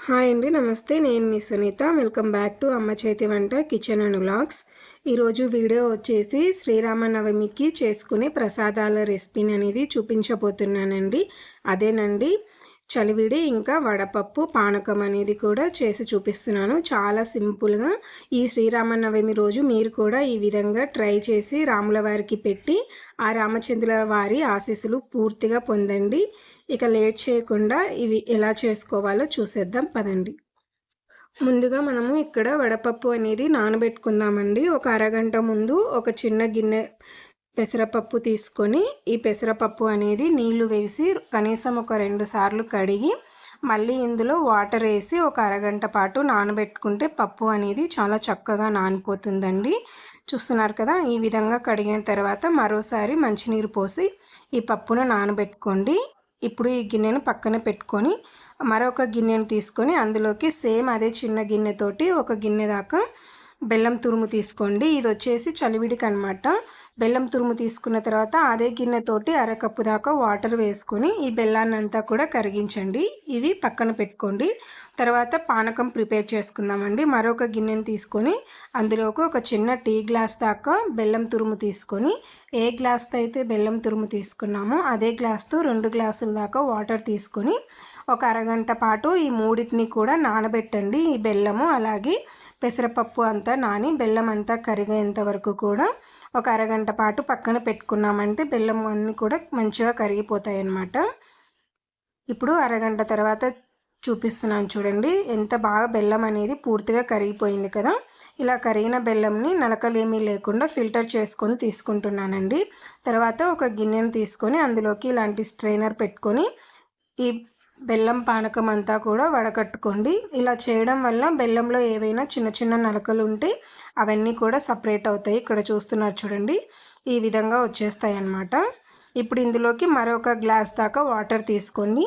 Hi అండి. నమస్తే. నేను మీ సునీత. వెల్కమ్ బ్యాక్ టు అమ్మ చేతి వంట కిచెన్ అండ్ వ్లాగ్స్. ఈరోజు వీడియో వచ్చేసి శ్రీరామనవమికి చేసుకునే ప్రసాదాల రెసిపీని అనేది చూపించబోతున్నానండి. అదేనండి చలివిడి ఇంకా వడపప్పు పానకం అనేది కూడా చేసి చూపిస్తున్నాను. చాలా సింపుల్గా ఈ శ్రీరామనవమి రోజు మీరు కూడా ఈ విధంగా ట్రై చేసి రాముల వారికి పెట్టి ఆ రామచంద్రుల వారి ఆశీస్సులు పూర్తిగా పొందండి. ఇక లేట్ చేయకుండా ఇవి ఎలా చేసుకోవాలో చూసేద్దాం పదండి. ముందుగా మనము ఇక్కడ వడపప్పు అనేది నానబెట్టుకుందామండి. ఒక అరగంట ముందు ఒక చిన్న గిన్నె పెసరపప్పు తీసుకొని ఈ పెసరపప్పు అనేది నీళ్లు వేసి కనీసం ఒక 2 సార్లు కడిగి మళ్ళీ ఇందులో వాటర్ వేసి ఒక అరగంట పాటు నానబెట్టుకుంటే పప్పు అనేది చాలా చక్కగా నానిపోతుందండి. చూస్తున్నారు కదా, ఈ విధంగా కడిగిన తర్వాత మరోసారి మంచినీరు పోసి ఈ పప్పును నానబెట్టుకోండి. ఇప్పుడు ఈ గిన్నెను పక్కన పెట్టుకొని మరొక గిన్నెను తీసుకొని అందులోకి సేమ్ అదే చిన్న గిన్నెతోటి ఒక గిన్నె దాకా బెల్లం తురుము తీసుకోండి. ఇది వచ్చేసి చలివిడికి అనమాట. బెల్లం తురుము తీసుకున్న తర్వాత అదే గిన్నెతోటి అరకప్పు దాకా వాటర్ వేసుకొని ఈ బెల్లాన్ని అంతా కూడా కరిగించండి. ఇది పక్కన పెట్టుకోండి. తర్వాత పానకం ప్రిపేర్ చేసుకుందామండి. మరొక గిన్నెను తీసుకొని అందులోకి ఒక చిన్న టీ గ్లాస్ దాకా బెల్లం తురుము తీసుకొని ఏ గ్లాస్తో అయితే బెల్లం తురుము తీసుకున్నామో అదే గ్లాస్తో 2 గ్లాసుల దాకా వాటర్ తీసుకొని ఒక అరగంట పాటు ఈ మూడింటిని కూడా నానబెట్టండి. ఈ బెల్లము అలాగే పెసరపప్పు అంతా నాని బెల్లం అంతా కరిగేంత వరకు కూడా ఒక అరగంట పాటు పక్కన పెట్టుకున్నామంటే బెల్లం అన్నీ కూడా మంచిగా కరిగిపోతాయి అన్నమాట. ఇప్పుడు అరగంట తర్వాత చూపిస్తున్నాను చూడండి, ఎంత బాగా బెల్లం అనేది పూర్తిగా కరిగిపోయింది కదా. ఇలా కరిగిన బెల్లంని నలకలేమీ లేకుండా ఫిల్టర్ చేసుకొని తీసుకుంటున్నానండి. తర్వాత ఒక గిన్నెను తీసుకొని అందులోకి ఇలాంటి స్ట్రైనర్ పెట్టుకొని ఈ బెల్లం పానకం అంతా కూడా వడకట్టుకోండి. ఇలా చేయడం వల్ల బెల్లంలో ఏవైనా చిన్న చిన్న నలకలు ఉంటే అవన్నీ కూడా సపరేట్ అవుతాయి. ఇక్కడ చూస్తున్నారు చూడండి, ఈ విధంగా వచ్చేస్తాయి అన్నమాట. ఇప్పుడు ఇందులోకి మరొక గ్లాస్ దాకా వాటర్ తీసుకొని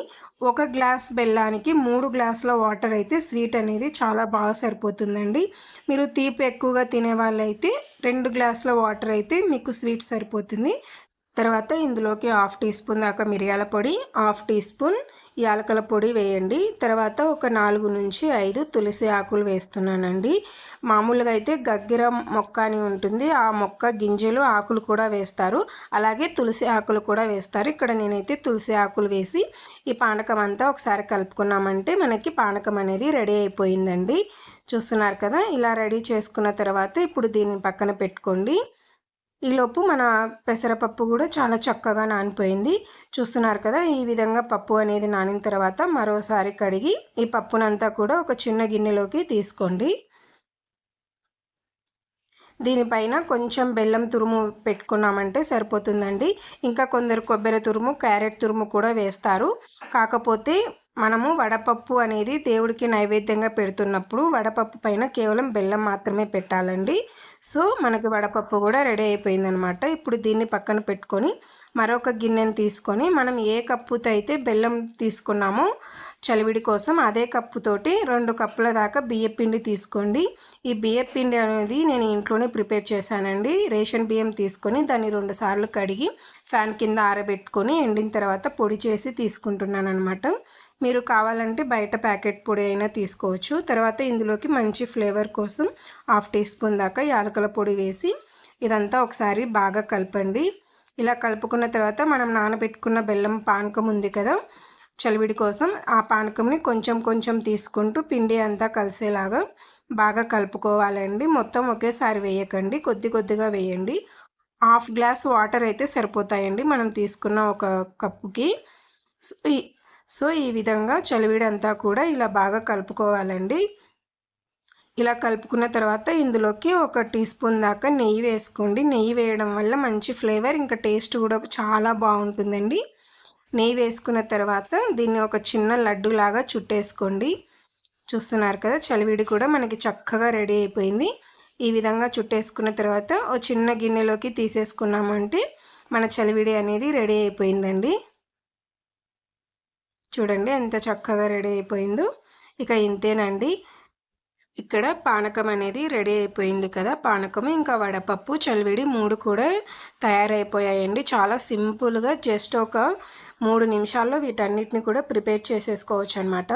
ఒక గ్లాస్ బెల్లానికి 3 గ్లాసుల వాటర్ అయితే స్వీట్ అనేది చాలా బాగా సరిపోతుందండి. మీరు తీపి ఎక్కువగా తినే వాళ్ళైతే 2 గ్లాసుల వాటర్ అయితే మీకు స్వీట్ సరిపోతుంది. తర్వాత ఇందులోకి 1/2 టీ స్పూన్ దాకా మిరియాల పొడి, 1/2 టీ స్పూన్ యాలకుల పొడి వేయండి. తర్వాత ఒక 4 నుంచి 5 తులసి ఆకులు వేస్తున్నానండి. మామూలుగా అయితే గగ్గిర మొక్క అని ఉంటుంది, ఆ మొక్క గింజలు ఆకులు కూడా వేస్తారు, అలాగే తులసి ఆకులు కూడా వేస్తారు. ఇక్కడ నేనైతే తులసి ఆకులు వేసి ఈ పానకం అంతా ఒకసారి కలుపుకున్నామంటే మనకి పానకం అనేది రెడీ అయిపోయిందండి. చూస్తున్నారు కదా, ఇలా రెడీ చేసుకున్న తర్వాత ఇప్పుడు దీన్ని పక్కన పెట్టుకోండి. ఈలోపు మన పెసరపప్పు కూడా చాలా చక్కగా నానిపోయింది. చూస్తున్నారు కదా, ఈ విధంగా పప్పు అనేది నానిన తర్వాత మరోసారి కడిగి ఈ పప్పునంతా కూడా ఒక చిన్న గిన్నెలోకి తీసుకోండి. దీనిపైన కొంచెం బెల్లం తురుము పెట్టుకున్నామంటే సరిపోతుందండి. ఇంకా కొందరు కొబ్బరి తురుము, క్యారెట్ తురుము కూడా వేస్తారు. కాకపోతే మనము వడపప్పు అనేది దేవుడికి నైవేద్యంగా పెడుతున్నప్పుడు వడపప్పు పైన కేవలం బెల్లం మాత్రమే పెట్టాలండి. సో మనకి వడపప్పు కూడా రెడీ అయిపోయిందనమాట. ఇప్పుడు దీన్ని పక్కన పెట్టుకొని మరొక గిన్నెను తీసుకొని మనం ఏ కప్పుతో అయితే బెల్లం తీసుకున్నామో చలివిడి కోసం అదే కప్పుతోటి 2 కప్పుల దాకా బియ్యపిండి తీసుకోండి. ఈ బియ్యపిండి అనేది నేను ఇంట్లోనే ప్రిపేర్ చేశానండి. రేషన్ బియ్యం తీసుకొని దాన్ని 2 సార్లు కడిగి ఫ్యాన్ కింద ఆరబెట్టుకొని ఎండిన తర్వాత పొడి చేసి తీసుకుంటున్నాను అనమాట. మీరు కావాలంటే బయట ప్యాకెట్ పొడి అయినా తీసుకోవచ్చు. తర్వాత ఇందులోకి మంచి ఫ్లేవర్ కోసం 1/2 టీ స్పూన్ దాకా యాలకుల పొడి వేసి ఇదంతా ఒకసారి బాగా కలపండి. ఇలా కలుపుకున్న తర్వాత మనం నానబెట్టుకున్న బెల్లం పానకం ఉంది కదా చలివిడి కోసం, ఆ పానకంని కొంచెం కొంచెం తీసుకుంటూ పిండి అంతా కలిసేలాగా బాగా కలుపుకోవాలండి. మొత్తం ఒకేసారి వేయకండి, కొద్ది కొద్దిగా వేయండి. 1/2 గ్లాస్ వాటర్ అయితే సరిపోతాయండి మనం తీసుకున్న ఒక కప్పుకి. సో ఈ విధంగా చలివిడి అంతా కూడా ఇలా బాగా కలుపుకోవాలండి. ఇలా కలుపుకున్న తర్వాత ఇందులోకి ఒక టీ స్పూన్ దాకా నెయ్యి వేసుకోండి. నెయ్యి వేయడం వల్ల మంచి ఫ్లేవర్, ఇంకా టేస్ట్ కూడా చాలా బాగుంటుందండి. నెయ్యి వేసుకున్న తర్వాత దీన్ని ఒక చిన్న లడ్డులాగా చుట్టేసుకోండి. చూస్తున్నారు కదా, చలివిడి కూడా మనకి చక్కగా రెడీ అయిపోయింది. ఈ విధంగా చుట్టేసుకున్న తర్వాత ఓ చిన్న గిన్నెలోకి తీసేసుకున్నామంటే మన చలివిడి అనేది రెడీ అయిపోయిందండి. చూడండి ఎంత చక్కగా రెడీ అయిపోయిందో. ఇక ఇంతేనండి, ఇక్కడ పానకం అనేది రెడీ అయిపోయింది కదా. పానకం ఇంకా వడపప్పు చలివిడి 3 కూడా తయారైపోయాయండి. చాలా సింపుల్గా జస్ట్ ఒక 3 నిమిషాల్లో వీటన్నిటిని కూడా ప్రిపేర్ చేసేసుకోవచ్చు అనమాట.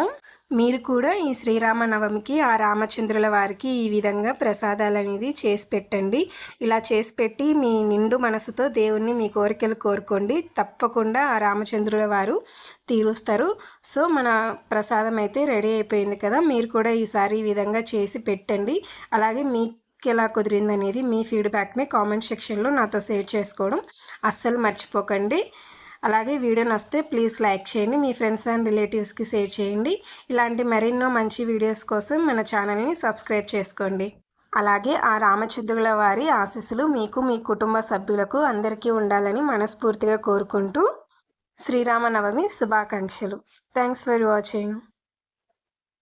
మీరు కూడా ఈ శ్రీరామనవమికి ఆ రామచంద్రుల వారికి ఈ విధంగా ప్రసాదాలు అనేది చేసి పెట్టండి. ఇలా చేసి పెట్టి మీ నిండు మనసుతో దేవుణ్ణి మీ కోరికలు కోరుకోండి. తప్పకుండా ఆ రామచంద్రుల వారు తీరుస్తారు. సో మన ప్రసాదం అయితే రెడీ అయిపోయింది కదా. మీరు కూడా ఈసారి ఈ విధంగా చేసి పెట్టండి. అలాగే ఎలా కుదిరిందనేది మీ ఫీడ్బ్యాక్ని కామెంట్ సెక్షన్లో నాతో షేర్ చేసుకోవడం అస్సలు మర్చిపోకండి. అలాగే వీడియో నచ్చితే ప్లీజ్ లైక్ చేయండి. మీ ఫ్రెండ్స్ అండ్ రిలేటివ్స్కి షేర్ చేయండి. ఇలాంటి మరెన్నో మంచి వీడియోస్ కోసం మన ఛానల్ని సబ్స్క్రైబ్ చేసుకోండి. అలాగే ఆ రామచంద్రుల వారి ఆశీస్సులు మీకు, మీ కుటుంబ సభ్యులకు అందరికీ ఉండాలని మనస్ఫూర్తిగా కోరుకుంటూ శ్రీరామనవమి శుభాకాంక్షలు. Thanks for watching.